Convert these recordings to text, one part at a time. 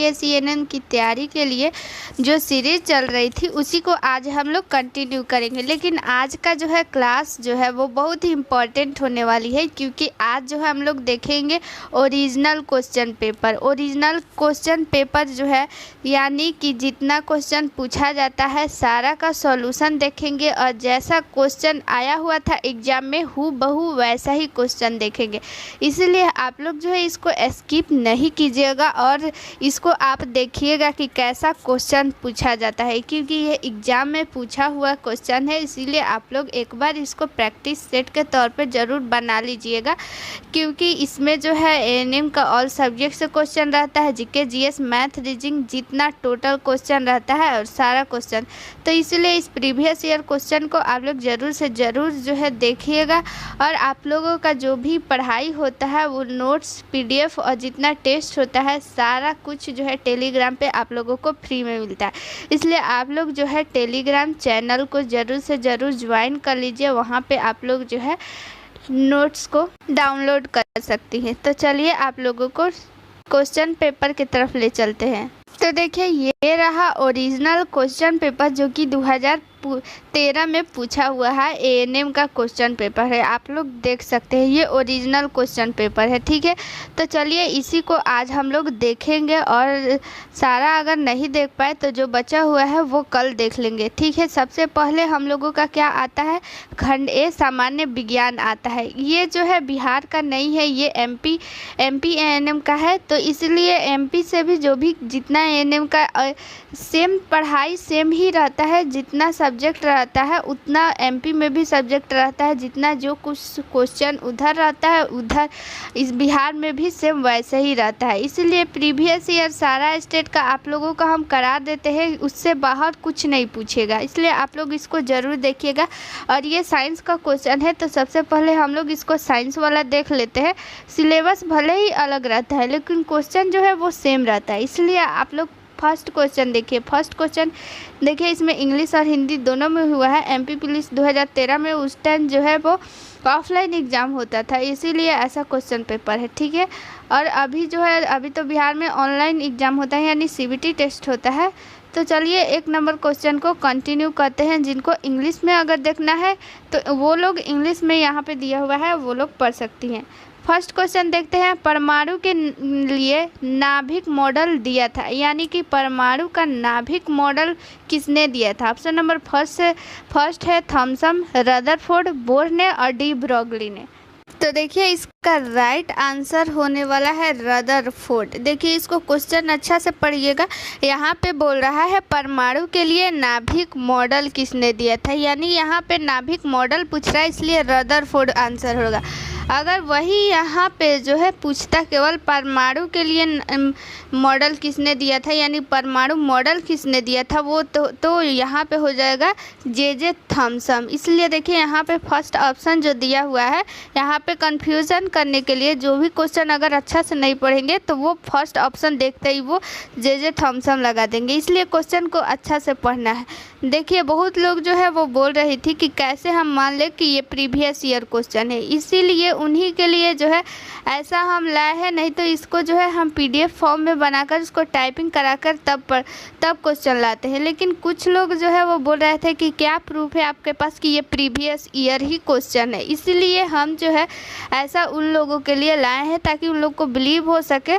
UPSC ANM की तैयारी के लिए जो सीरीज़ चल रही थी उसी को आज हम लोग कंटिन्यू करेंगे। लेकिन आज का जो है क्लास जो है वो बहुत ही इम्पॉर्टेंट होने वाली है, क्योंकि आज जो है हम लोग देखेंगे original question paper. Original question paper जो है यानी कि जितना क्वेश्चन पूछा जाता है सारा का सॉल्यूशन देखेंगे, और जैसा क्वेश्चन आया हुआ था एग्जाम में हूबहू वैसा ही क्वेश्चन देखेंगे। इसलिए आप लोग जो है इसको स्किप नहीं कीजिएगा और इसको आप देखिएगा कि कैसा क्वेश्चन पूछा जाता है, क्योंकि ये एग्ज़ाम में पूछा हुआ क्वेश्चन है। इसीलिए आप लोग एक बार इसको प्रैक्टिस सेट के तौर पे ज़रूर बना लीजिएगा, क्योंकि इसमें जो है एएनएम का ऑल सब्जेक्ट से क्वेश्चन रहता है, जीके जीएस मैथ रीजनिंग जितना टोटल क्वेश्चन रहता है और सारा क्वेश्चन। तो इसलिए इस प्रीवियस ईयर क्वेश्चन को आप लोग ज़रूर से ज़रूर जो है देखिएगा। और आप लोगों का जो भी पढ़ाई होता है वो नोट्स पीडीएफ और जितना टेस्ट होता है सारा कुछ जो है टेलीग्राम पे आप लोगों को फ्री में मिलता है। इसलिए आप लोग जो है टेलीग्राम चैनल को ज़रूर से ज़रूर ज्वाइन कर लीजिए, वहाँ पे आप लोग जो है नोट्स को डाउनलोड कर सकती हैं। तो चलिए आप लोगों को क्वेश्चन पेपर की तरफ ले चलते हैं। तो देखिए ये रहा ओरिजिनल क्वेश्चन पेपर जो कि 2013 में पूछा हुआ है, एएनएम का क्वेश्चन पेपर है। आप लोग देख सकते हैं ये ओरिजिनल क्वेश्चन पेपर है, ठीक है। तो चलिए इसी को आज हम लोग देखेंगे, और सारा अगर नहीं देख पाए तो जो बचा हुआ है वो कल देख लेंगे, ठीक है। सबसे पहले हम लोगों का क्या आता है, खंड ए सामान्य विज्ञान आता है। ये जो है बिहार का नहीं है, ये एमपी एएनएम का है। तो इसलिए एमपी से भी जो भी जितना एएनएम का सेम पढ़ाई सेम ही रहता है, जितना सब्जेक्ट रहता है उतना एमपी में भी सब्जेक्ट रहता है, जितना जो कुछ क्वेश्चन उधर रहता है उधर इस बिहार में भी सेम वैसे ही रहता है। इसलिए प्रीवियस ईयर सारा स्टेट का आप लोगों का हम करा देते हैं, उससे बाहर कुछ नहीं पूछेगा। इसलिए आप लोग इसको ज़रूर देखिएगा। और ये साइंस का क्वेश्चन है, तो सबसे पहले हम लोग इसको साइंस वाला देख लेते हैं। सिलेबस भले ही अलग रहता है लेकिन क्वेश्चन जो है वो सेम रहता है। इसलिए आप लोग फर्स्ट क्वेश्चन देखिए। फर्स्ट क्वेश्चन देखिए, इसमें इंग्लिश और हिंदी दोनों में हुआ है। एमपी पुलिस 2013 में उस टाइम जो है वो ऑफलाइन एग्ज़ाम होता था, इसीलिए ऐसा क्वेश्चन पेपर है, ठीक है। और अभी जो है अभी तो बिहार में ऑनलाइन एग्ज़ाम होता है, यानी सीबीटी टेस्ट होता है। तो चलिए 1 नंबर क्वेश्चन को कंटिन्यू करते हैं। जिनको इंग्लिश में अगर देखना है तो वो लोग इंग्लिश में यहाँ पे दिया हुआ है वो लोग पढ़ सकती हैं। फर्स्ट क्वेश्चन देखते हैं, परमाणु के लिए नाभिक मॉडल दिया था, यानी कि परमाणु का नाभिक मॉडल किसने दिया था। ऑप्शन नंबर फर्स्ट है थॉमसन, रदरफोर्ड, बोर ने और डी ब्रोगली ने। तो देखिए इसका राइट आंसर होने वाला है रदरफोर्ड। देखिए इसको क्वेश्चन अच्छा से पढ़िएगा। यहाँ पे बोल रहा है परमाणु के लिए नाभिक मॉडल किसने दिया था, यानी यहाँ पे नाभिक मॉडल पूछ रहा है, इसलिए रदरफोर्ड आंसर होगा। अगर वही यहाँ पे जो है पूछता केवल परमाणु के लिए मॉडल किसने दिया था, यानी परमाणु मॉडल किसने दिया था, वो तो यहाँ पे हो जाएगा जे थॉमसन। इसलिए देखिए यहाँ पे फर्स्ट ऑप्शन जो दिया हुआ है, यहाँ पे कंफ्यूजन करने के लिए जो भी क्वेश्चन अगर अच्छा से नहीं पढ़ेंगे तो वो फर्स्ट ऑप्शन देखते ही वो जे थॉमसन लगा देंगे। इसलिए क्वेश्चन को अच्छा से पढ़ना है। देखिए बहुत लोग जो है वो बोल रही थी कि कैसे हम मान लें कि ये प्रीवियस ईयर क्वेश्चन है, इसीलिए उन्हीं के लिए जो है ऐसा हम लाए हैं। नहीं तो इसको जो है हम पीडीएफ फॉर्म में बनाकर इसको टाइपिंग कराकर तब क्वेश्चन लाते हैं। लेकिन कुछ लोग जो है वो बोल रहे थे कि क्या प्रूफ है आपके पास कि ये प्रीवियस ईयर ही क्वेश्चन है, इसीलिए हम जो है ऐसा उन लोगों के लिए लाए हैं ताकि उन लोग को बिलीव हो सके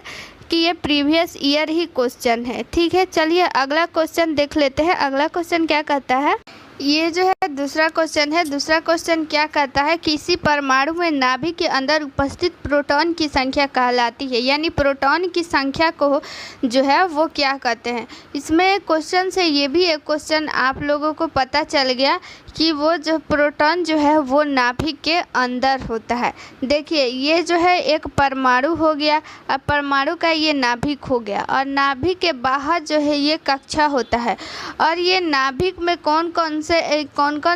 कि ये प्रीवियस ईयर ही क्वेश्चन है, ठीक है। चलिए अगला क्वेश्चन देख लेते हैं। अगला क्वेश्चन क्या कहता है, ये जो है दूसरा क्वेश्चन है। दूसरा क्वेश्चन क्या कहता है, किसी परमाणु में नाभिक के अंदर उपस्थित प्रोटॉन की संख्या कहलाती है, यानी प्रोटॉन की संख्या को जो है वो क्या कहते हैं। इसमें क्वेश्चन से ये भी एक क्वेश्चन आप लोगों को पता चल गया कि वो जो प्रोटॉन जो है वो नाभिक के अंदर होता है। देखिए ये जो है एक परमाणु हो गया, अब परमाणु का ये नाभिक हो गया, और नाभिक के बाहर जो है ये कक्षा होता है। और ये नाभिक में कौन कौन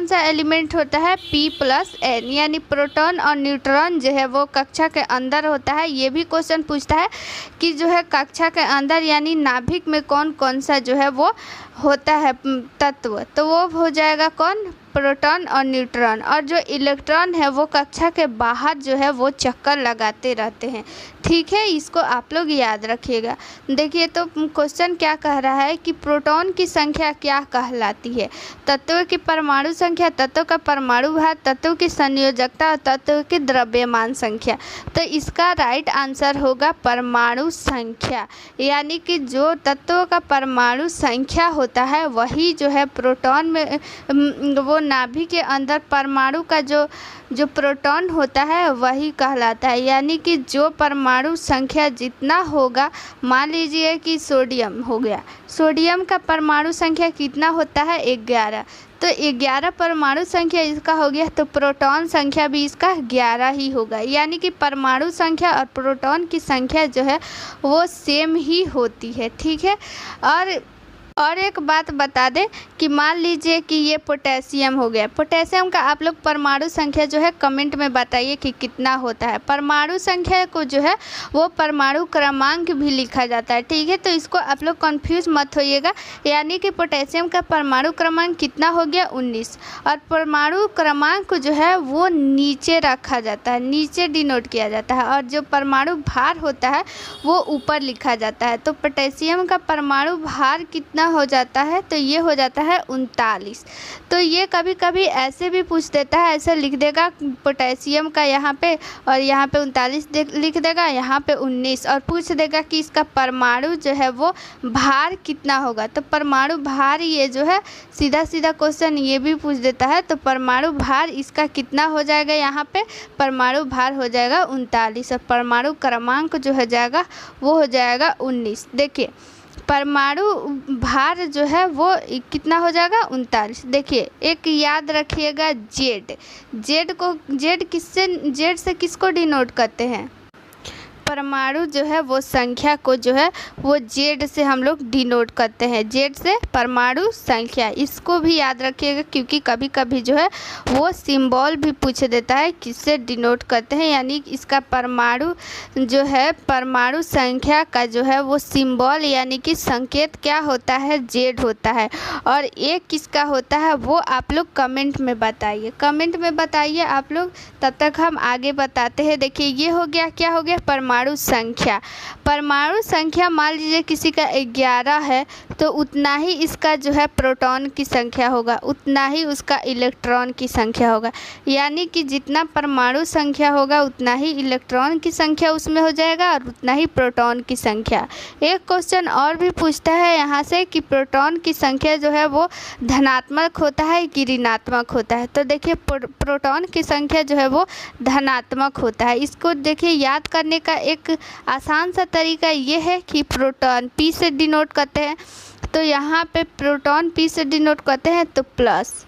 सा एलिमेंट होता है, P+N, यानी प्रोटॉन और न्यूट्रॉन जो है वो कक्षा के अंदर होता है। ये भी क्वेश्चन पूछता है कि जो है कक्षा के अंदर यानी नाभिक में कौन कौन सा जो है वो होता है तत्व, तो वो हो जाएगा कौन, प्रोटॉन और न्यूट्रॉन, और जो इलेक्ट्रॉन है वो कक्षा के बाहर जो है वो चक्कर लगाते रहते हैं। ठीक है, इसको आप लोग याद रखिएगा। देखिए तो क्वेश्चन क्या कह रहा है कि प्रोटॉन की संख्या क्या कहलाती है? तत्वों की परमाणु संख्या, तत्वों का परमाणु भार, तत्वों की संयोजकता और तत्वों की द्रव्यमान संख्या। तो इसका राइट आंसर होगा परमाणु संख्या, यानी कि जो तत्वों का परमाणु संख्या होता है वही जो है प्रोटॉन में वो नाभिक के अंदर परमाणु का जो प्रोटॉन होता है वही कहलाता है। यानी कि जो परमाणु संख्या जितना होगा, मान लीजिए कि सोडियम हो गया, सोडियम का परमाणु संख्या कितना होता है 11, तो 11 परमाणु संख्या इसका हो गया, तो प्रोटॉन संख्या भी इसका 11 ही होगा। यानी कि परमाणु संख्या और प्रोटॉन की संख्या जो है वो सेम ही होती है। ठीक है, और एक बात बता दें कि मान लीजिए कि ये पोटेशियम हो गया, पोटेशियम का आप लोग परमाणु संख्या जो है कमेंट में बताइए कि कितना होता है। परमाणु संख्या को जो है वो परमाणु क्रमांक भी लिखा जाता है। ठीक है, तो इसको आप लोग कंफ्यूज मत होइएगा। यानी कि पोटेशियम का परमाणु क्रमांक कितना हो गया 19, और परमाणु क्रमांक को जो है वो नीचे रखा जाता है, नीचे डिनोट किया जाता है, और जो परमाणु भार होता है वो ऊपर लिखा जाता है। तो पोटेशियम का परमाणु भार कितना हो जाता है? तो ये हो जाता है 39। तो ये कभी कभी ऐसे भी पूछ देता है, ऐसे लिख देगा पोटेशियम का यहाँ पे, और यहाँ पे 39 लिख देगा, यहाँ पे 19, और पूछ देगा कि इसका परमाणु जो है वो भार कितना होगा। तो परमाणु भार ये जो है सीधा सीधा क्वेश्चन ये भी पूछ देता है। तो परमाणु भार इसका कितना हो जाएगा? यहाँ पे परमाणु भार हो जाएगा 39, और परमाणु क्रमांक जो हो जाएगा वो हो जाएगा 19। देखिए परमाणु भार जो है वो कितना हो जाएगा 39। देखिए एक याद रखिएगा, जेड से किसको डिनोट करते हैं? परमाणु जो है वो संख्या को जो है वो जेड से हम लोग डिनोट करते हैं, जेड से परमाणु संख्या। इसको भी याद रखिएगा क्योंकि कभी कभी जो है वो सिंबल भी पूछ देता है किससे डिनोट करते हैं। यानी इसका परमाणु जो है परमाणु संख्या का जो है वो सिंबल यानी कि संकेत क्या होता है? जेड होता है। और एक किसका होता है वो आप लोग कमेंट में बताइए, कमेंट में बताइए आप लोग, तब तक हम आगे बताते हैं। देखिए ये हो गया, क्या हो गया? परमाणु संख्या। परमाणु संख्या मान लीजिए किसी का 11 है तो उतना ही इसका जो है प्रोटॉन की संख्या होगा, उतना ही उसका इलेक्ट्रॉन की संख्या होगा। यानी कि जितना परमाणु संख्या होगा उतना ही इलेक्ट्रॉन की संख्या उसमें हो जाएगा और उतना ही प्रोटॉन की संख्या। एक क्वेश्चन और भी पूछता है यहाँ से कि प्रोटॉन की संख्या जो है वो धनात्मक होता है कि ऋणात्मक होता है? तो देखिए प्रोटॉन की संख्या जो है वो धनात्मक होता है। इसको देखिए याद करने का एक आसान सा तरीका ये है कि प्रोटॉन पी से डिनोट करते हैं, तो यहाँ पे प्रोटॉन पी से डिनोट करते हैं तो प्लस,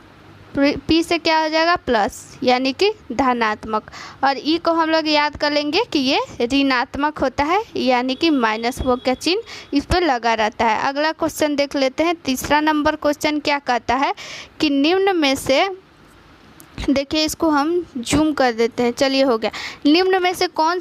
पी से क्या हो जाएगा? प्लस, यानी कि धनात्मक। और ई को हम लोग याद कर लेंगे कि ये ऋणात्मक होता है, यानी कि माइनस वो का चिन्ह इस पर लगा रहता है। अगला क्वेश्चन देख लेते हैं। तीसरा नंबर क्वेश्चन क्या कहता है कि निम्न में से, देखिए इसको हम जूम कर देते हैं, चलिए हो गया। निम्न में से कौन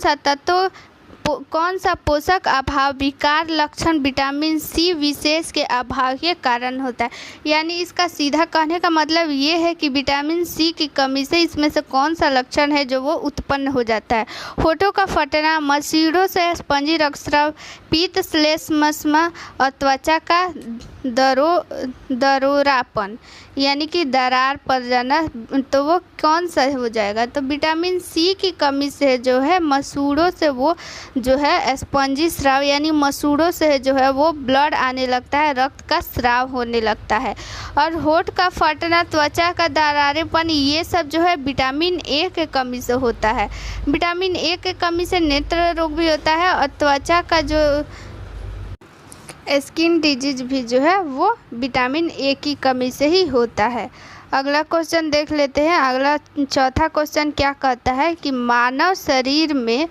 सा पोषक अभाव विकार लक्षण विटामिन सी विशेष के अभाव के कारण होता है? यानी इसका सीधा कहने का मतलब ये है कि विटामिन सी की कमी से इसमें से कौन सा लक्षण है जो वो उत्पन्न हो जाता है? होठों का फटना, मसूड़ों से स्पंजी रक्तस्राव, पीत श्लेष्मस्मा और त्वचा का दरोरापन यानी कि दरार पड़ जाना, तो वो कौन सा हो जाएगा? तो विटामिन सी की कमी से जो है मसूड़ों से वो जो है स्पंजी स्राव यानी मसूड़ों से जो है वो ब्लड आने लगता है, रक्त का स्राव होने लगता है। और होठ का फटना, त्वचा का दरारेपन, ये सब जो है विटामिन ए के कमी से होता है। विटामिन ए के कमी से नेत्र रोग भी होता है और त्वचा का जो स्किन डिजीज भी जो है वो विटामिन ए की कमी से ही होता है। अगला क्वेश्चन देख लेते हैं। अगला चौथा क्वेश्चन क्या कहता है कि मानव शरीर में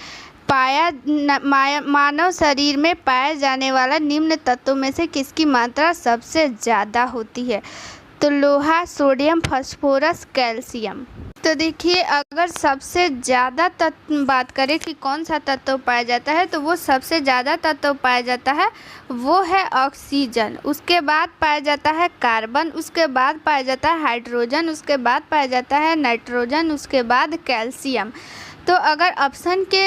पाया जाने वाला निम्न तत्वों में से किसकी मात्रा सबसे ज़्यादा होती है? तो लोहा, सोडियम, फास्फोरस, कैल्शियम। तो देखिए, अगर सबसे ज़्यादा तत्व बात करें कि कौन सा तत्व पाया जाता है, तो वो सबसे ज़्यादा तत्व पाया जाता है वो है ऑक्सीजन। उसके बाद पाया जाता है कार्बन, उसके बाद पाया जाता है हाइड्रोजन, उसके बाद पाया जाता है नाइट्रोजन, उसके बाद कैल्शियम। तो अगर ऑप्शन के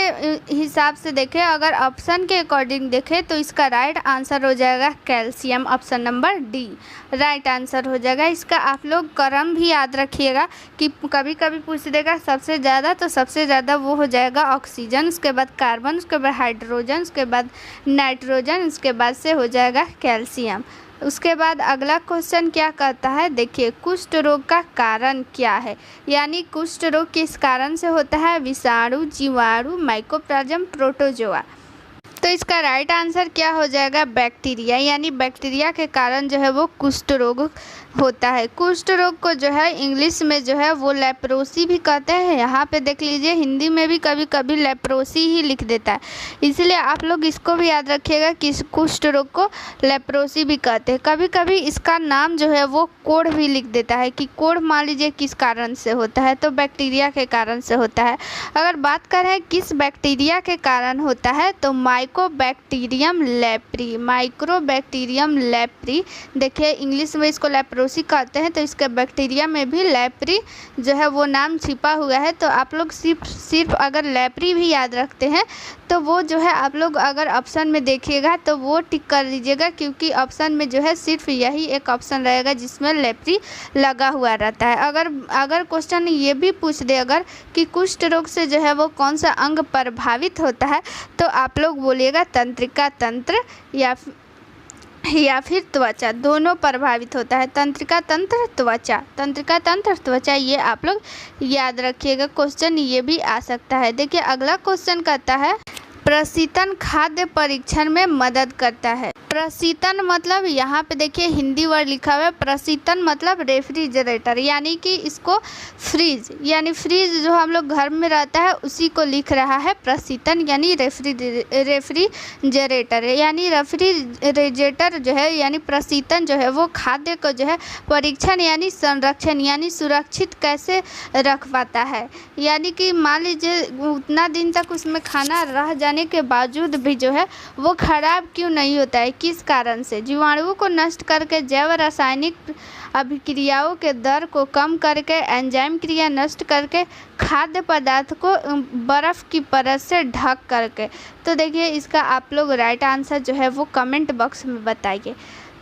हिसाब से देखें, अगर ऑप्शन के अकॉर्डिंग देखें तो इसका राइट आंसर हो जाएगा calcium, option number D right answer हो जाएगा। इसका आप लोग क्रम भी याद रखिएगा कि कभी कभी पूछ देगा सबसे ज़्यादा, तो सबसे ज़्यादा वो हो जाएगा ऑक्सीजन, उसके बाद कार्बन, उसके बाद हाइड्रोजन, उसके बाद नाइट्रोजन, उसके बाद से हो जाएगा कैल्शियम। उसके बाद अगला क्वेश्चन क्या कहता है, देखिए कुष्ठ रोग का कारण क्या है, यानी कुष्ठ रोग किस कारण से होता है, विषाणु, जीवाणु, माइकोप्लाज्म, प्रोटोजोआ। तो इसका राइट आंसर क्या हो जाएगा, बैक्टीरिया, यानी बैक्टीरिया के कारण जो है वो कुष्ठ रोग होता है। कुष्ठ रोग को जो है इंग्लिश में जो है वो लेप्रोसी भी कहते हैं। यहाँ पे देख लीजिए, हिंदी में भी कभी कभी लेप्रोसी ही लिख देता है, इसलिए आप लोग इसको भी याद रखिएगा कि कुष्ठ रोग को लेप्रोसी भी कहते हैं। कभी कभी इसका नाम जो है वो कोढ़ भी लिख देता है कि कोढ़ मान लीजिए किस कारण से होता है, तो बैक्टीरिया के कारण से होता है। अगर बात करें किस बैक्टीरिया के कारण होता है, तो माइकोबैक्टीरियम लेप्री, माइक्रोबैक्टीरियम लेप्री। देखिए इंग्लिश में इसको लेप्रोसी कहते हैं, तो इसके बैक्टीरिया में भी लेप्री जो है वो नाम छिपा हुआ है। तो आप लोग सिर्फ अगर लेप्री भी याद रखते हैं तो वो जो है आप लोग अगर ऑप्शन में देखिएगा तो वो टिक कर लीजिएगा, क्योंकि ऑप्शन में जो है सिर्फ यही एक ऑप्शन रहेगा जिसमें लेप्री लगा हुआ रहता है। अगर क्वेश्चन ये भी पूछ दे अगर कि कुष्ठ रोग से जो है वो कौन सा अंग प्रभावित होता है, तो आप लोग बोलिएगा तंत्रिका तंत्र या फिर त्वचा, दोनों प्रभावित होता है। तंत्रिका तंत्र, त्वचा, तंत्रिका तंत्र, त्वचा, ये आप लोग याद रखिएगा। क्वेश्चन ये भी आ सकता है। देखिए अगला क्वेश्चन कहता है प्रशीतन खाद्य परीक्षण में मदद करता है। प्रशीतन मतलब यहाँ पे देखिए हिंदी वर्ड लिखा हुआ है, प्रशीतन मतलब रेफ्रिजरेटर, यानी कि इसको फ्रीज, यानी फ्रीज जो हम लोग घर में रहता है उसी को लिख रहा है प्रशीतन, यानी रेफ्रिजरेटर, यानी रेफ्रिजरेटर जो है यानी प्रशीतन जो है वो खाद्य को जो है परीक्षण यानी संरक्षण यानी सुरक्षित कैसे रख पाता है। यानी कि मान लीजिए उतना दिन तक उसमें खाना रह जाने के बावजूद भी जो है वो खराब क्यों नहीं होता है, किस कारण से, जीवाणुओं को नष्ट करके, जैव रासायनिक अभिक्रियाओं के दर को कम करके, एंजाइम क्रिया नष्ट करके, खाद्य पदार्थ को बर्फ़ की परत से ढक करके। तो देखिए इसका आप लोग राइट आंसर जो है वो कमेंट बॉक्स में बताइए,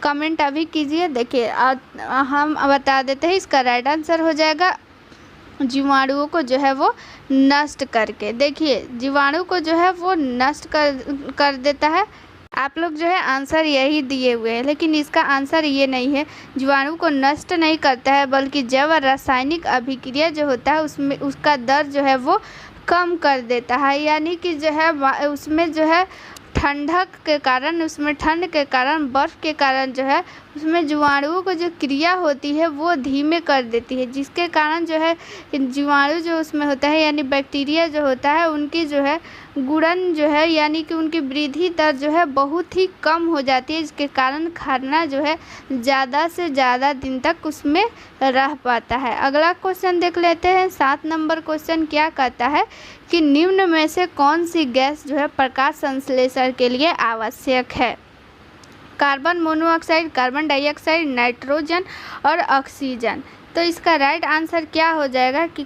कमेंट अभी कीजिए। देखिए हम बता देते हैं, इसका राइट आंसर हो जाएगा जीवाणुओं को जो है वो नष्ट करके। देखिए जीवाणु को जो है वो नष्ट कर देता है। आप लोग जो है आंसर यही दिए हुए हैं, लेकिन इसका आंसर ये नहीं है, जीवाणु को नष्ट नहीं करता है बल्कि जैव रासायनिक अभिक्रिया जो होता है उसमें उसका दर जो है वो कम कर देता है। यानी कि जो है उसमें जो है ठंडक के कारण, उसमें ठंड के कारण, बर्फ़ के कारण जो है उसमें जीवाणुओं को जो क्रिया होती है वो धीमे कर देती है, जिसके कारण जो है जीवाणु जो उसमें होता है यानी बैक्टीरिया जो होता है उनकी जो है गुणन जो है यानी कि उनकी वृद्धि दर जो है बहुत ही कम हो जाती है, जिसके कारण खाना जो है ज़्यादा से ज़्यादा दिन तक उसमें रह पाता है। अगला क्वेश्चन देख लेते हैं। 7 नंबर क्वेश्चन क्या कहता है कि निम्न में से कौन सी गैस जो है प्रकाश संश्लेषण के लिए आवश्यक है, carbon monoxide, carbon dioxide, nitrogen और ऑक्सीजन। तो इसका राइट आंसर क्या हो जाएगा कि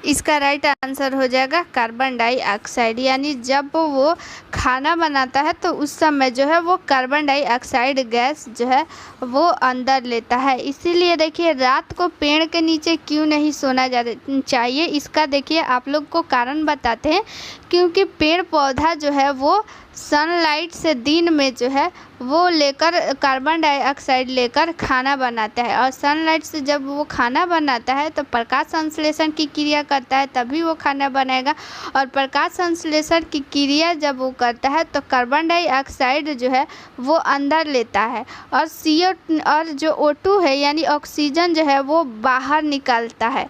इसका राइट आंसर हो जाएगा कार्बन डाइऑक्साइड, यानी जब वो खाना बनाता है तो उस समय जो है वो कार्बन डाइऑक्साइड गैस जो है वो अंदर लेता है। इसीलिए देखिए रात को पेड़ के नीचे क्यों नहीं सोना चाहिए, इसका देखिए आप लोग को कारण बताते हैं। क्योंकि पेड़ पौधा जो है वो सनलाइट से दिन में जो है वो लेकर कार्बन डाइऑक्साइड लेकर खाना बनाता है, और सनलाइट से जब वो खाना बनाता है तो प्रकाश संश्लेषण की क्रिया करता है, तभी वो खाना बनेगा। और प्रकाश संश्लेषण की क्रिया जब वो करता है तो कार्बन डाइऑक्साइड जो है वो अंदर लेता है, और CO और जो O2 है यानी ऑक्सीजन जो है वो बाहर निकालता है।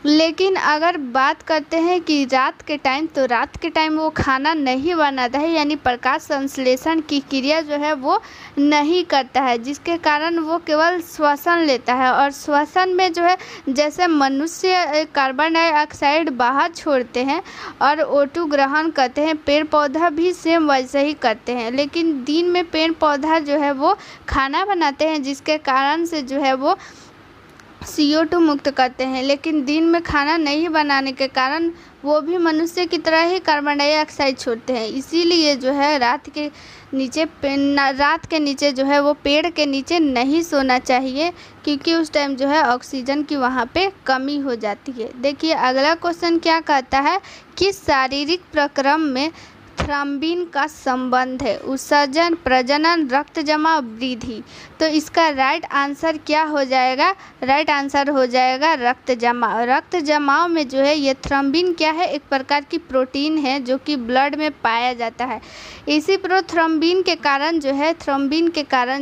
लेकिन अगर बात करते हैं कि रात के टाइम, तो रात के टाइम वो खाना नहीं बनाता है, यानी प्रकाश संश्लेषण की क्रिया जो है वो नहीं करता है, जिसके कारण वो केवल श्वसन लेता है। और श्वसन में जो है जैसे मनुष्य कार्बन डाइऑक्साइड बाहर छोड़ते हैं और O2 ग्रहण करते हैं, पेड़ पौधा भी सेम वैसे ही करते हैं। लेकिन दिन में पेड़ पौधा जो है वो खाना बनाते हैं, जिसके कारण से जो है वो CO2 मुक्त करते हैं। लेकिन दिन में खाना नहीं बनाने के कारण वो भी मनुष्य की तरह ही कार्बन डाइऑक्साइड छोड़ते हैं। इसीलिए जो है रात के नीचे जो है वो पेड़ के नीचे नहीं सोना चाहिए, क्योंकि उस टाइम जो है ऑक्सीजन की वहाँ पे कमी हो जाती है। देखिए अगला क्वेश्चन क्या कहता है, किस शारीरिक प्रक्रम में थ्रम्बिन का संबंध है, उत्सर्जन, प्रजनन, रक्त जमाव, वृद्धि। तो इसका राइट आंसर क्या हो जाएगा, राइट आंसर हो जाएगा रक्त जमाव। रक्त जमाव में जो है ये थ्रम्बिन क्या है, एक प्रकार की प्रोटीन है जो कि ब्लड में पाया जाता है। इसी थ्रम्बिन के कारण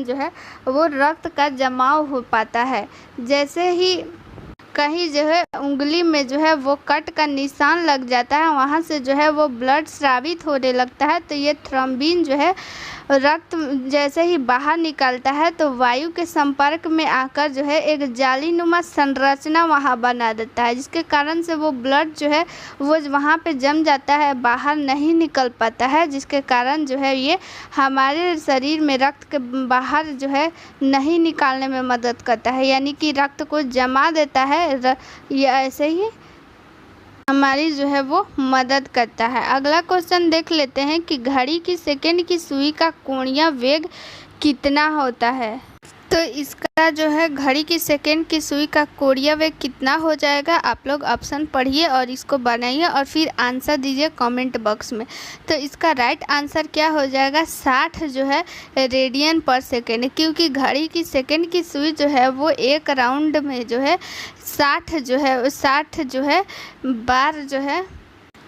जो है वो रक्त का जमाव हो पाता है। जैसे ही कहीं जो है उंगली में जो है वो कट का निशान लग जाता है, वहाँ से जो है वो ब्लड स्रावित होने लगता है। तो ये थ्रम्बिन जो है रक्त जैसे ही बाहर निकलता है तो वायु के संपर्क में आकर जो है एक जालीनुमा संरचना वहाँ बना देता है, जिसके कारण से वो ब्लड जो है वो वहाँ पे जम जाता है, बाहर नहीं निकल पाता है, जिसके कारण जो है ये हमारे शरीर में रक्त के बाहर जो है नहीं निकालने में मदद करता है, यानी कि रक्त को जमा देता है। ये ऐसे ही हमारी जो है वो मदद करता है। अगला क्वेश्चन देख लेते हैं कि घड़ी की सेकंड की सुई का कोणीय वेग कितना होता है। तो इसका जो है घड़ी की सेकंड की सुई का कोणीय वेग कितना हो जाएगा, आप लोग ऑप्शन पढ़िए और इसको बनाइए और फिर आंसर दीजिए कमेंट बॉक्स में। तो इसका राइट आंसर क्या हो जाएगा, 60 जो है रेडियन पर सेकेंड, क्योंकि घड़ी की सेकंड की सुई जो है वो एक राउंड में जो है 60 जो है बार जो है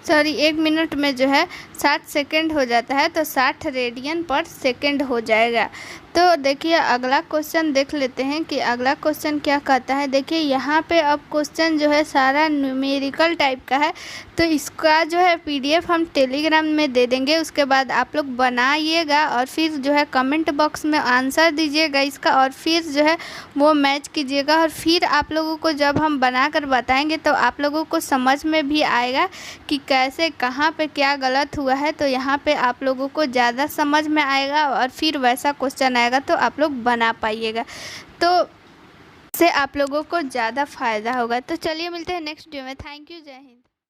1 मिनट में जो है 60 सेकेंड हो जाता है, तो 60 रेडियन पर सेकेंड हो जाएगा। तो देखिए अगला क्वेश्चन देख लेते हैं कि अगला क्वेश्चन क्या कहता है। देखिए यहाँ पे अब क्वेश्चन जो है सारा न्यूमेरिकल टाइप का है, तो इसका जो है PDF हम टेलीग्राम में दे देंगे। उसके बाद आप लोग बनाइएगा और फिर जो है कमेंट बॉक्स में आंसर दीजिएगा इसका, और फिर जो है वो मैच कीजिएगा। और फिर आप लोगों को जब हम बना कर बताएंगे तो आप लोगों को समझ में भी आएगा कि कैसे कहाँ पे क्या गलत हुआ है। तो यहाँ पे आप लोगों को ज़्यादा समझ में आएगा और फिर वैसा क्वेश्चन आएगा तो आप लोग बना पाइएगा, तो इससे आप लोगों को ज़्यादा फ़ायदा होगा। तो चलिए मिलते हैं नेक्स्ट वीडियो में। थैंक यू, जय हिंद।